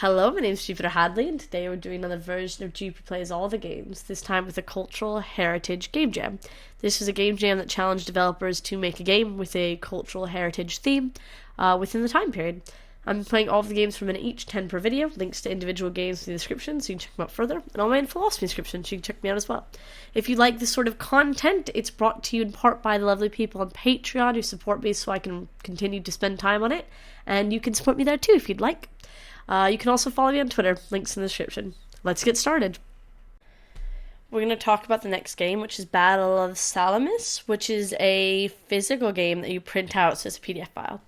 Hello, my name is Jupiter Hadley, and today we're doing another version of Jupi Plays All the Games, this time with a Cultural Heritage Game Jam. This is a game jam that challenged developers to make a game with a cultural heritage theme within the time period. I'm playing all of the games for a minute each, 10 per video, links to individual games in the description so you can check them out further, and all my philosophy description so you can check me out as well. If you like this sort of content, it's brought to you in part by the lovely people on Patreon who support me so I can continue to spend time on it, and you can support me there too if you'd like. You can also follow me on Twitter, links in the description. Let's get started. We're going to talk about the next game, which is Battle of Salamis, which is a physical game that you print out as a PDF file.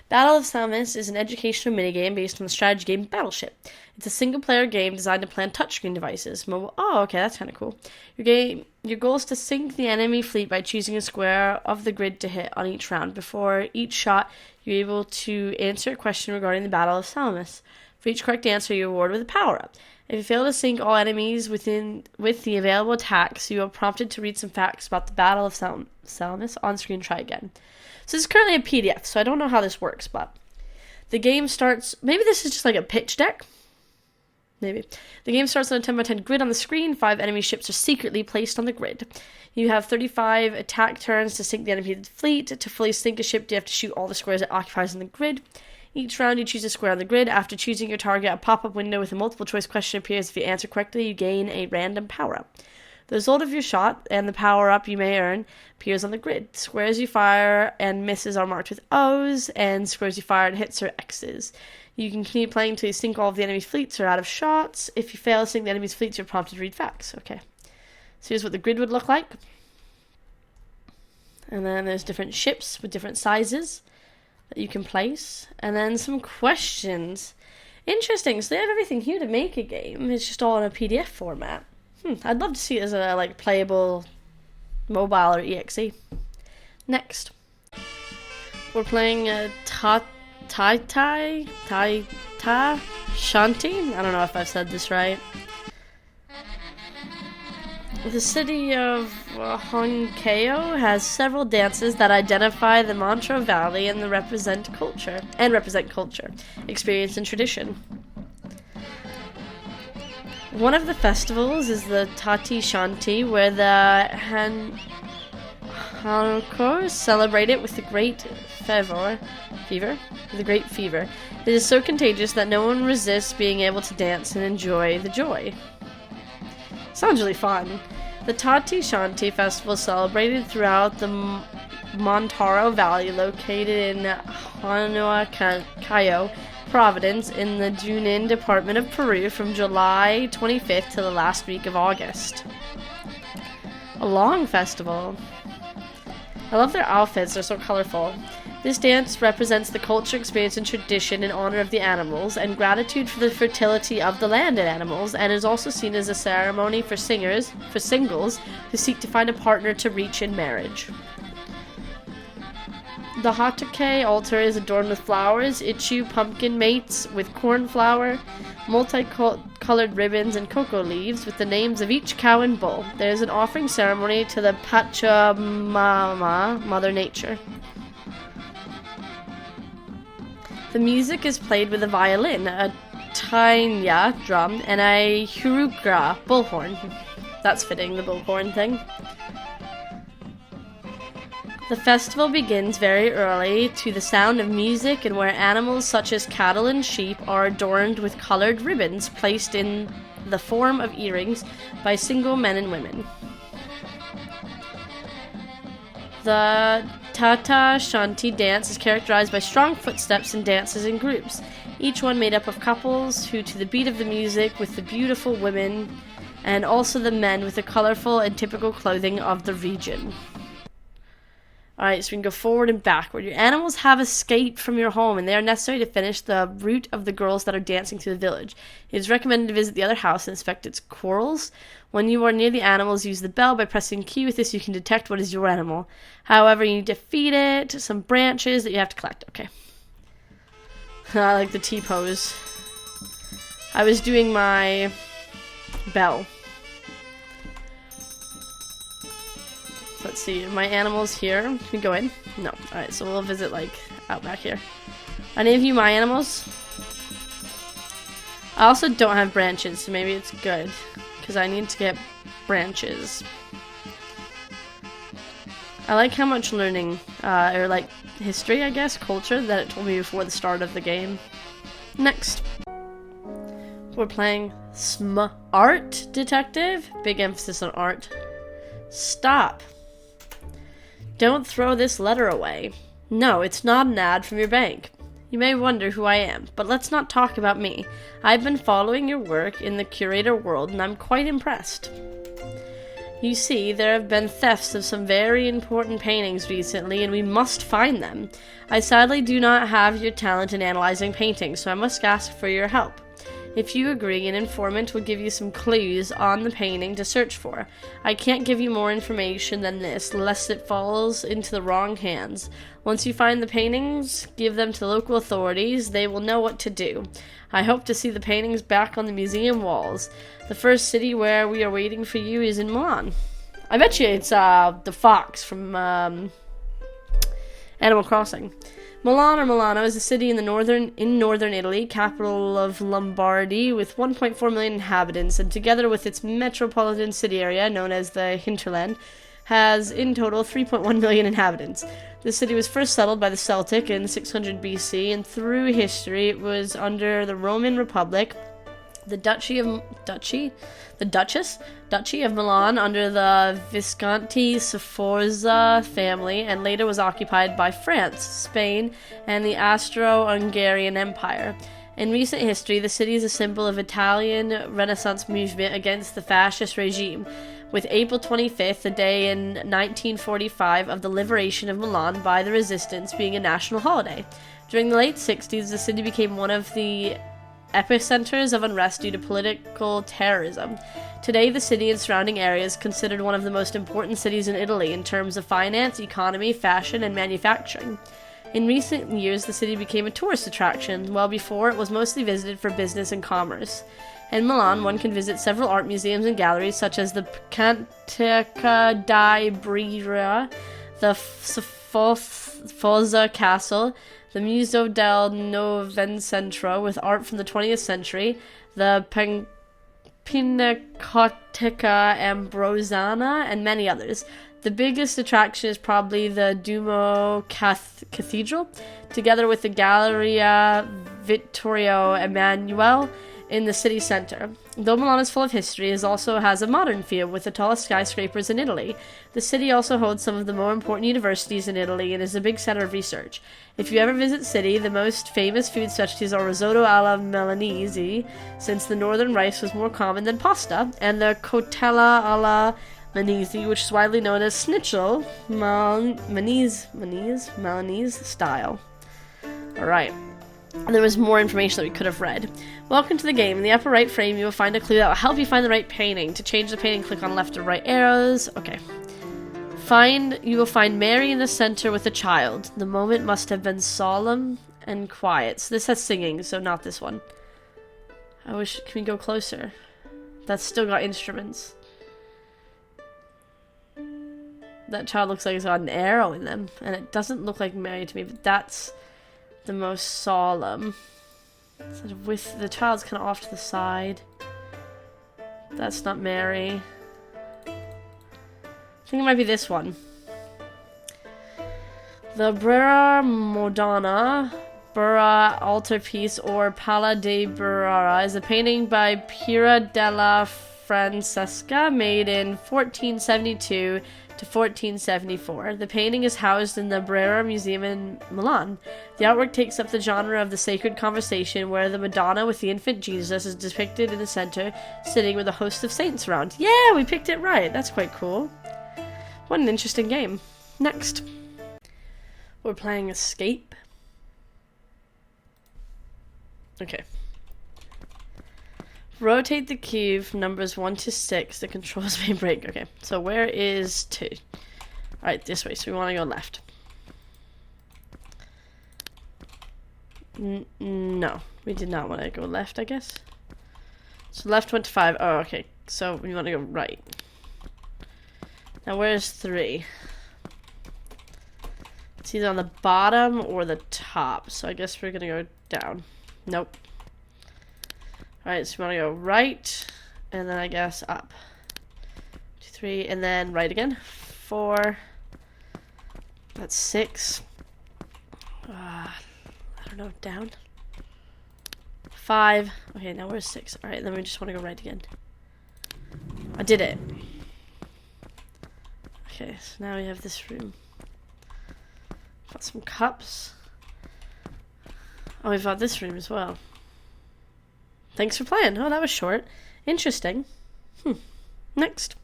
Battle of Salamis is an educational minigame based on the strategy game Battleship. It's a single-player game designed to play on touchscreen devices. Oh, okay, that's kind of cool. Your goal is to sink the enemy fleet by choosing a square of the grid to hit on each round. Before each shot, you're able to answer a question regarding the Battle of Salamis. For each correct answer, you're awarded with a power-up. If you fail to sink all enemies with the available attacks, you are prompted to read some facts about the Battle of Salamis on screen. Try again. So this is currently a PDF, so I don't know how this works, but the game starts... Maybe this is just like a pitch deck? Maybe. The game starts on a 10 by 10 grid on the screen. 5 enemy ships are secretly placed on the grid. You have 35 attack turns to sink the enemy fleet. To fully sink a ship, you have to shoot all the squares it occupies on the grid. Each round, you choose a square on the grid. After choosing your target, a pop-up window with a multiple-choice question appears. If you answer correctly, you gain a random power-up. The result of your shot and the power-up you may earn appears on the grid. Squares you fire and misses are marked with O's, and squares you fire and hits are X's. You can continue playing until you sink all of the enemy's fleets or out of shots. If you fail to sink the enemy's fleets, you're prompted to read facts. Okay. So here's what the grid would look like. And then there's different ships with different sizes that you can place, and then some questions. Interesting, so they have everything here to make a game. It's just all in a PDF format. I'd love to see it as a playable mobile or EXE. Next, we're playing Taita Shanti. I don't know if I've said this right. The city of Honkeo has several dances that identify the Montreux Valley and represent culture, experience, and tradition. One of the festivals is the Taita Shanti, where the Hanokors celebrate it with the great fever. It is so contagious that no one resists being able to dance and enjoy the joy. Sounds really fun. The Taita Shanti Festival is celebrated throughout the Montreux Valley, located in Huancayo, Providence, in the Junín Department of Peru, from July 25th to the last week of August. A long festival. I love their outfits, they're so colorful. This dance represents the culture, experience, and tradition in honor of the animals and gratitude for the fertility of the land and animals, and is also seen as a ceremony for singles who seek to find a partner to reach in marriage. The Hatake altar is adorned with flowers, ichu pumpkin mates with cornflower, multicolored ribbons, and cocoa leaves with the names of each cow and bull. There is an offering ceremony to the Pachamama, Mother Nature. The music is played with a violin, a taina drum, and a hurukra bullhorn. That's fitting, the bullhorn thing. The festival begins very early to the sound of music, and where animals such as cattle and sheep are adorned with colored ribbons placed in the form of earrings by single men and women. The Taita Shanti dance is characterized by strong footsteps and dances in groups, each one made up of couples who, to the beat of the music, with the beautiful women, and also the men with the colorful and typical clothing of the region. Alright, so we can go forward and backward. Your animals have escaped from your home, and they are necessary to finish the route of the girls that are dancing through the village. It is recommended to visit the other house and inspect its quarrels. When you are near the animals, use the bell. By pressing Q with this, you can detect what is your animal. However, you need to feed it some branches that you have to collect. Okay. I like the T-pose. I was doing my bell. Let's see, my animals here. Can we go in? No. Alright, so we'll visit, like, out back here. Any of you my animals? I also don't have branches, so maybe it's good. Because I need to get branches. I like how much learning, or like history, I guess, culture, that it told me before the start of the game. Next. We're playing Art Detective. Big emphasis on art. Stop. Don't throw this letter away. No, it's not an ad from your bank. You may wonder who I am, but let's not talk about me. I've been following your work in the curator world, and I'm quite impressed. You see, there have been thefts of some very important paintings recently, and we must find them. I sadly do not have your talent in analyzing paintings, so I must ask for your help. If you agree, an informant will give you some clues on the painting to search for. I can't give you more information than this, lest it falls into the wrong hands. Once you find the paintings, give them to local authorities. They will know what to do. I hope to see the paintings back on the museum walls. The first city where we are waiting for you is in Milan. I bet you it's the fox from Animal Crossing. Milan or Milano is a city in northern Italy, capital of Lombardy, with 1.4 million inhabitants, and together with its metropolitan city area, known as the hinterland, has in total 3.1 million inhabitants. The city was first settled by the Celtic in 600 BC, and through history it was under the Roman Republic, the Duchy of Milan under the Visconti Sforza family, and later was occupied by France, Spain, and the Austro-Hungarian Empire. In recent history, the city is a symbol of Italian Renaissance movement against the fascist regime, with April 25th, the day in 1945 of the liberation of Milan by the resistance, being a national holiday. During the late 60s, the city became one of the epicenters of unrest due to political terrorism. Today, the city and surrounding areas are considered one of the most important cities in Italy in terms of finance, economy, fashion, and manufacturing. In recent years, the city became a tourist attraction, while before it was mostly visited for business and commerce. In Milan, one can visit several art museums and galleries such as the Canteca di Brera, the Sforza Castle, the Museo del Novecento with art from the 20th century, the Pinacoteca Ambrosiana, and many others. The biggest attraction is probably the Duomo Cathedral, together with the Galleria Vittorio Emanuele in the city center. Though Milan is full of history, it also has a modern feel with the tallest skyscrapers in Italy. The city also holds some of the more important universities in Italy and is a big center of research. If you ever visit city, the most famous food specialties are risotto alla Milanese, since the northern rice was more common than pasta, and the cotella alla Milanese, which is widely known as schnitzel, Milanese style. Alright. And there was more information that we could have read. Welcome to the game. In the upper right frame, you will find a clue that will help you find the right painting. To change the painting, click on left or right arrows. Okay. You will find Mary in the center with a child. The moment must have been solemn and quiet. So this has singing, so not this one. Can we go closer? That's still got instruments. That child looks like it's got an arrow in them. And it doesn't look like Mary to me, but that's the most solemn. Sort of with the child's kind of off to the side. That's not Mary. I think it might be this one. The Brera Madonna, Brera altarpiece, or Palla de Brera, is a painting by Piera della Francesca, made in 1472 to 1474. The painting is housed in the Brera Museum in Milan. The artwork takes up the genre of the sacred conversation, where the Madonna with the infant Jesus is depicted in the center, sitting with a host of saints around. Yeah, we picked it right. That's quite cool. What an interesting game. Next. We're playing Escape. Okay. Rotate the cube from numbers 1 to 6. The controls may break. Okay, so where is 2? Alright, this way. So we want to go left. No, we did not want to go left, I guess. So left went to 5. Oh, okay. So we want to go right. Now where's 3? It's either on the bottom or the top. So I guess we're going to go down. Nope. Alright, so we want to go right, and then I guess up. 2, 3, and then right again. 4. That's 6. I don't know, down. 5. Okay, now we're 6. Alright, then we just want to go right again. I did it. Okay, so now we have this room. Got some cups. Oh, we've got this room as well. Thanks for playing. Oh, that was short. Interesting. Next.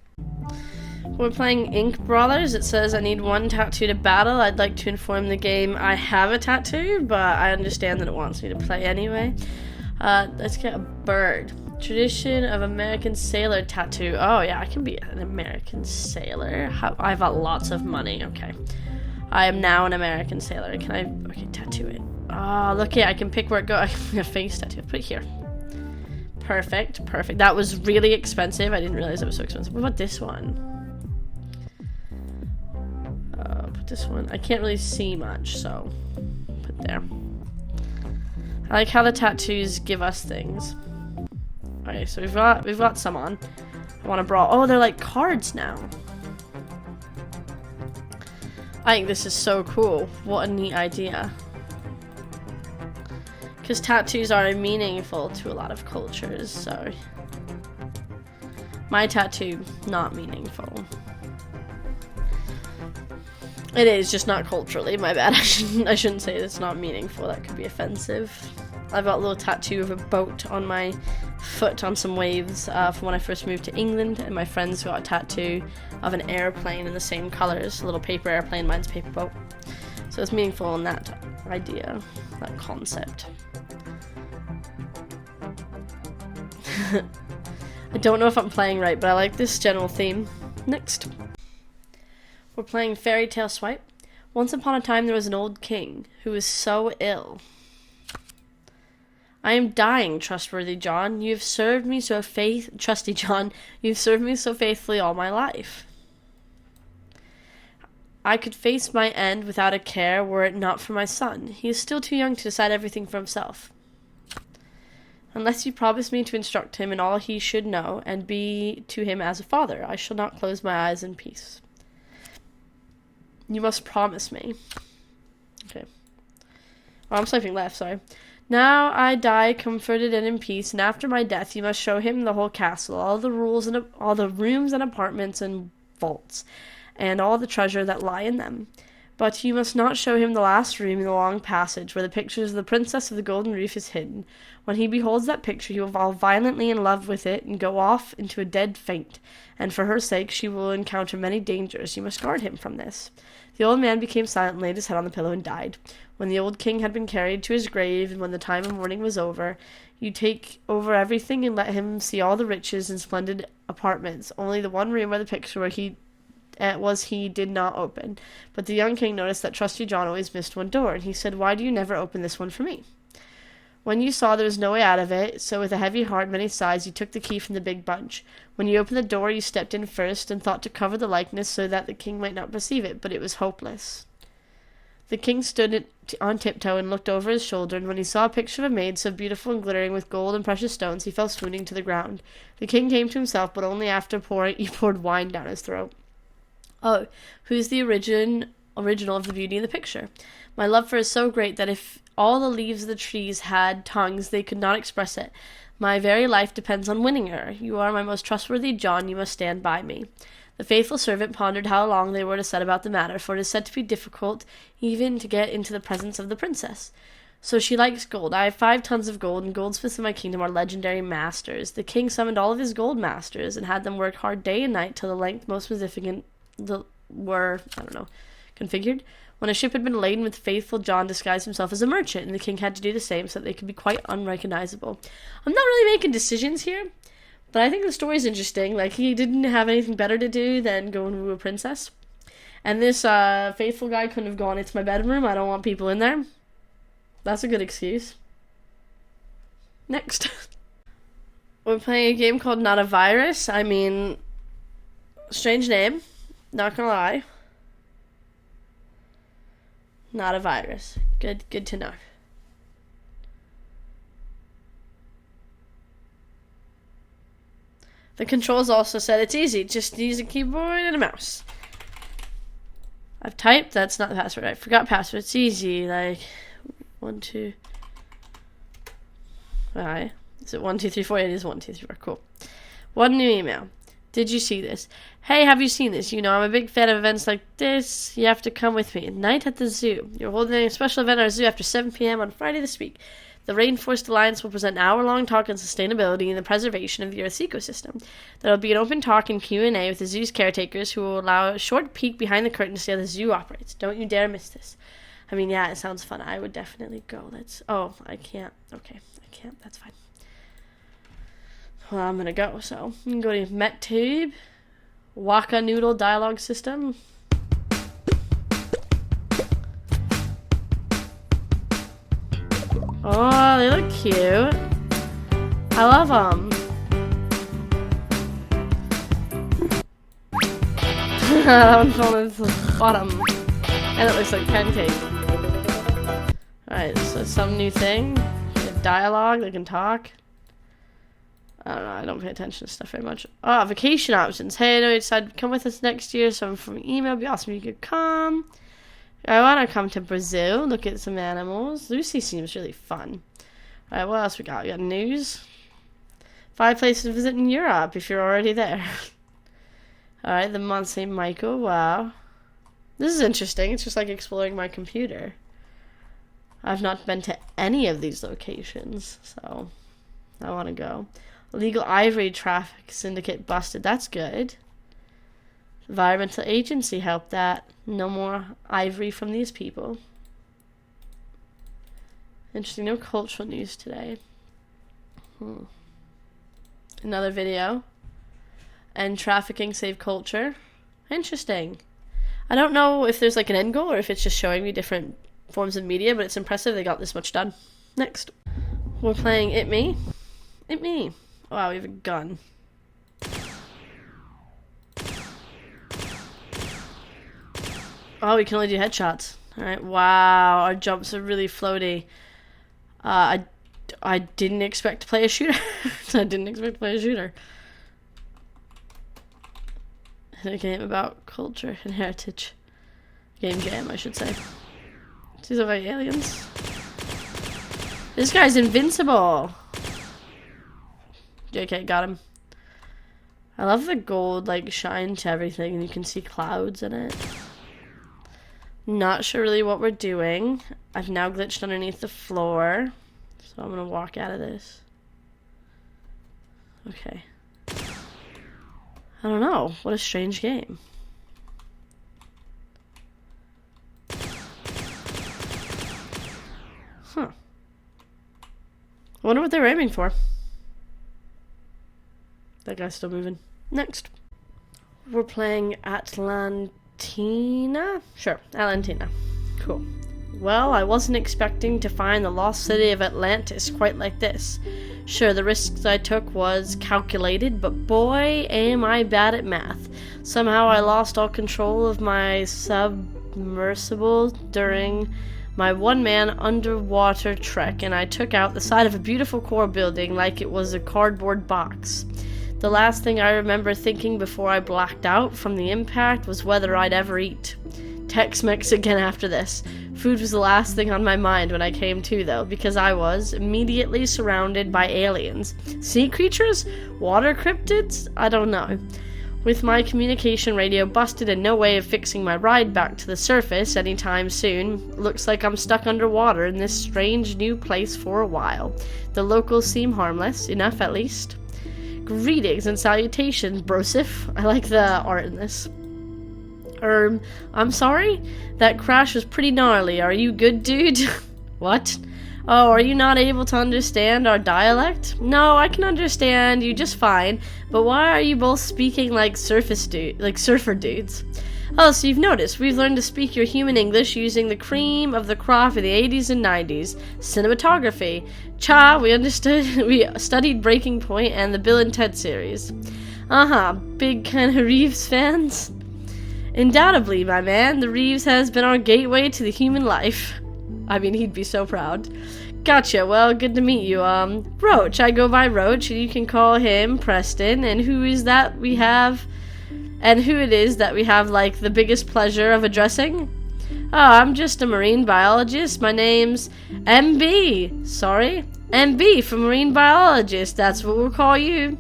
We're playing Ink Brawlers. It says I need 1 tattoo to battle. I'd like to inform the game I have a tattoo, but I understand that it wants me to play anyway. Let's get a bird. Tradition of American sailor tattoo. Oh yeah, I can be an American sailor. I've got lots of money. Okay. I am now an American sailor. Can I? Okay, tattoo it. Oh, look here. I can pick where it goes. I can a face tattoo. Put it here. Perfect. Perfect. That was really expensive. I didn't realize it was so expensive. What about this one? Put this one. I can't really see much, so put there. I like how the tattoos give us things. Okay, so we've got some on. I want to brawl. Oh, they're like cards now. I think this is so cool. What a neat idea. Because tattoos are meaningful to a lot of cultures, so my tattoo, not meaningful. It is, just not culturally, my bad. I shouldn't say it's not meaningful, that could be offensive. I've got a little tattoo of a boat on my foot on some waves from when I first moved to England, and my friends got a tattoo of an airplane in the same colors, a little paper airplane, mine's a paper boat. So it's meaningful in that idea, that concept. I don't know if I'm playing right, but I like this general theme. Next. We're playing FairytaleSwipe. Once upon a time there was an old king who was so ill. I am dying, trustworthy John. You have served me so trusty John. You've served me so faithfully all my life. I could face my end without a care were it not for my son. He is still too young to decide everything for himself. Unless you promise me to instruct him in all he should know, and be to him as a father, I shall not close my eyes in peace. You must promise me. Okay. Oh, I'm swiping left, sorry. Now I die comforted and in peace, and after my death you must show him the whole castle, all the rooms and apartments and vaults, and all the treasure that lie in them. But you must not show him the last room in the long passage, where the picture of the Princess of the Golden Roof is hidden. When he beholds that picture, he will fall violently in love with it, and go off into a dead faint, and for her sake she will encounter many dangers. You must guard him from this. The old man became silent, laid his head on the pillow, and died. When the old king had been carried to his grave, and when the time of mourning was over, you take over everything and let him see all the riches and splendid apartments. Only the one room where the picture where he did not open. But the young king noticed that trusty John always missed one door, and he said, "Why do you never open this one for me?" When you saw there was no way out of it, so with a heavy heart and many sighs, you took the key from the big bunch. When you opened the door, you stepped in first, and thought to cover the likeness so that the king might not perceive it, but it was hopeless. The king stood on tiptoe and looked over his shoulder, and when he saw a picture of a maid so beautiful and glittering with gold and precious stones, he fell swooning to the ground. The king came to himself, but only after he poured wine down his throat. Oh, who's the original of the beauty in the picture? My love for her is so great that if all the leaves of the trees had tongues, they could not express it. My very life depends on winning her. You are my most trustworthy John. You must stand by me. The faithful servant pondered how long they were to set about the matter, for it is said to be difficult even to get into the presence of the princess. So she likes gold. I have 5 tons of gold, and goldsmiths in my kingdom are legendary masters. The king summoned all of his gold masters and had them work hard day and night till the length most magnificent were, configured. When a ship had been laden with faithful John disguised himself as a merchant, and the king had to do the same so that they could be quite unrecognizable. I'm not really making decisions here, but I think the story's interesting. Like, he didn't have anything better to do than go and woo a princess. And this faithful guy couldn't have gone, "It's my bedroom, I don't want people in there." That's a good excuse. Next. We're playing a game called Not a Virus. I mean, strange name. Not gonna lie. Not a virus. Good to know. The controls also said it's easy. Just use a keyboard and a mouse. I've typed. That's not the password. I forgot password. It's easy. Like 1, 2. Alright. Is it 1, 2, 3, 4? It is 1, 2, 3, 4. Cool. One new email. Did you see this? Hey, have you seen this? You know, I'm a big fan of events like this. You have to come with me. Night at the zoo. You're holding a special event at our zoo after 7 p.m. on Friday this week. The Rainforest Alliance will present an hour-long talk on sustainability and the preservation of the Earth's ecosystem. There will be an open talk and Q&A with the zoo's caretakers who will allow a short peek behind the curtain to see how the zoo operates. Don't you dare miss this. I mean, yeah, it sounds fun. I would definitely go. Oh, I can't. Okay, I can't. That's fine. Well, I'm gonna go, so you can go to MetTube, Waka Noodle dialogue system. Oh, they look cute. I love them. That one's on the bottom. And it looks like pancake. Alright, so some new thing. Dialogue, they can talk. I don't know, I don't pay attention to stuff very much. Oh, vacation options. Hey, I know you decided to come with us next year, so from email, it'd be awesome if you could come. I want to come to Brazil, look at some animals. Lucy seems really fun. Alright, what else we got? We got news. 5 places to visit in Europe if you're already there. Alright, the Mont St. Michael, wow. This is interesting, it's just like exploring my computer. I've not been to any of these locations, so I want to go. Illegal ivory traffic syndicate busted. That's good. Environmental agency helped that. No more ivory from these people. Interesting. No cultural news today. Another video. End trafficking, save culture. Interesting. I don't know if there's like an end goal or if it's just showing me different forms of media, but it's impressive they got this much done. Next. We're playing It Me. It Me. Wow, we have a gun. Oh, we can only do headshots. Alright, wow, our jumps are really floaty. I didn't expect to play a shooter. I didn't expect to play a shooter. A game about culture and heritage. Game jam, I should say. These are like aliens. This guy's invincible. JK, got him. I love the gold, like, shine to everything, and you can see clouds in it. Not sure really what we're doing. I've now glitched underneath the floor, so I'm gonna walk out of this. Okay. I don't know. What a strange game. Huh. I wonder what they were aiming for. That guy's still moving. Next. We're playing Atlantean. Sure, Atlantean. Cool. Well, I wasn't expecting to find the lost city of Atlantis quite like this. Sure, the risks I took was calculated, but boy, am I bad at math. Somehow I lost all control of my submersible during my one-man underwater trek, and I took out the side of a beautiful core building like it was a cardboard box. The last thing I remember thinking before I blacked out from the impact was whether I'd ever eat. Tex-Mex again after this. Food was the last thing on my mind when I came to, though, because I was immediately surrounded by aliens. Sea creatures? Water cryptids? I don't know. With my communication radio busted and no way of fixing my ride back to the surface anytime soon, looks like I'm stuck underwater in this strange new place for a while. The locals seem harmless, enough at least. Greetings and salutations, Brosif. I like the art in this. I'm sorry? That crash was pretty gnarly. Are you good, dude? What? Oh, are you not able to understand our dialect? No, I can understand you just fine, but why are you both speaking like surfer dudes? Oh, so you've noticed, we've learned to speak your human English using the cream of the crop of the 80s and 90s. Cinematography. We studied Breaking Point and the Bill and Ted series. Big kind of Reeves fans? Undoubtedly, my man, the Reeves has been our gateway to the human life. I mean, he'd be so proud. gotcha. Well, good to meet you. Roach. I go by Roach, and you can call him Preston. And who is that we have? And who it is that we have, like, the biggest pleasure of addressing? Oh, I'm just a marine biologist. My name's MB. Sorry? MB for marine biologist. That's what we'll call you.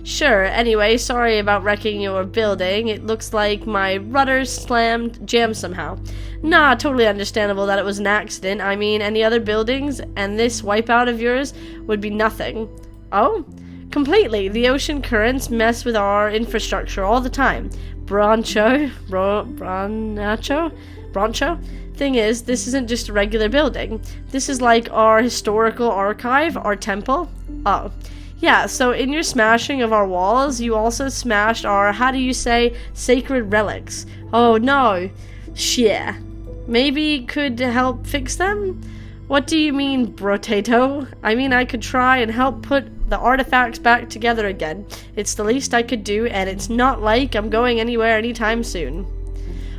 Sure. Anyway, sorry about wrecking your building. It looks like my rudder jammed somehow. Nah, totally understandable that it was an accident. I mean, any other buildings and this wipeout of yours would be nothing. Oh? Completely. The ocean currents mess with our infrastructure all the time. Broncho? Thing is, this isn't just a regular building. This is like our historical archive, our temple. Oh. Yeah, so in your smashing of our walls, you also smashed our, how do you say, sacred relics. Oh no. Shit. Maybe could help fix them? What do you mean, brotato? I mean, I could try and help put the artifacts back together again. It's the least I could do, and it's not like I'm going anywhere anytime soon.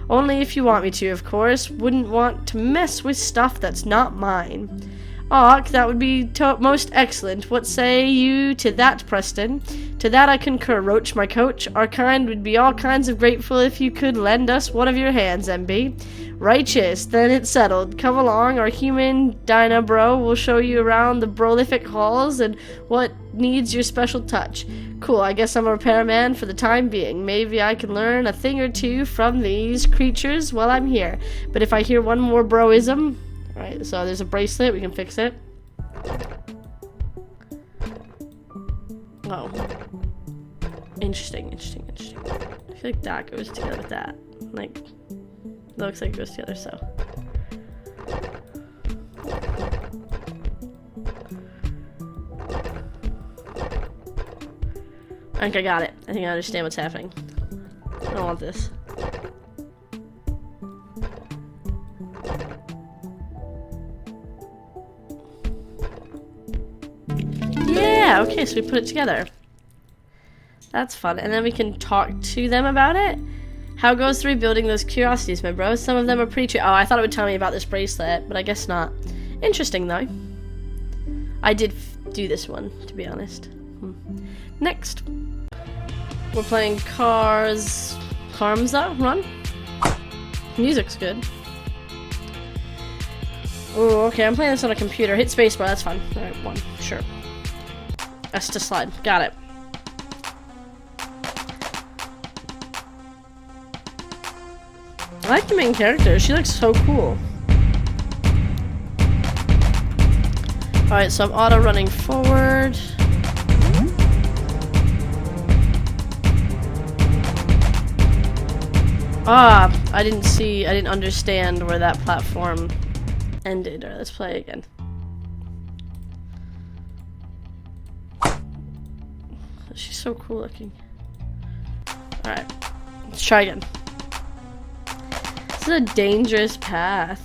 Only if you want me to, of course. Wouldn't want to mess with stuff that's not mine. Aw, that would be most excellent. What say you to that, Preston? To that I concur, Roach, my coach. Our kind would be all kinds of grateful if you could lend us one of your hands, MB. Righteous, then it's settled. Come along, our human Dyna bro will show you around the prolific halls and what needs your special touch. Cool, I guess I'm a repairman for the time being. Maybe I can learn a thing or two from these creatures while I'm here. But if I hear one more broism... Alright, so there's a bracelet, we can fix it. Oh. Interesting. I feel like that goes together with that. Like, it looks like it goes together, so. I think I got it. I think I understand what's happening. I don't want this. Yeah, okay, so we put it together. That's fun. And then we can talk to them about it. How goes the rebuilding those curiosities, my bro? Some of them are pretty true. Oh, I thought it would tell me about this bracelet, but I guess not. Interesting, though. I did do this one, to be honest. Next. We're playing Karmzah Run. Music's good. Oh, okay, I'm playing this on a computer. Hit spacebar, that's fine. Alright, 1, sure. S to slide. Got it. I like the main character. She looks so cool. Alright, so I'm auto running forward. Ah, I didn't understand where that platform ended. Alright, let's play again. She's so cool looking. Alright, let's try again. This is a dangerous path.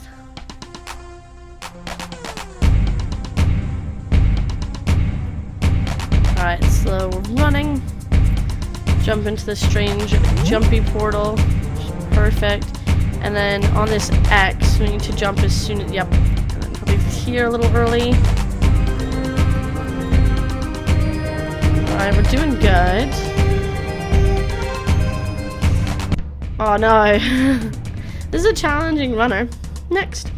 Alright, slow running. Jump into this strange jumpy portal. Perfect. And then on this X, we need to jump as soon as, yep. And then probably here a little early. Alright, we're doing good. Oh no. This is a challenging runner. Next.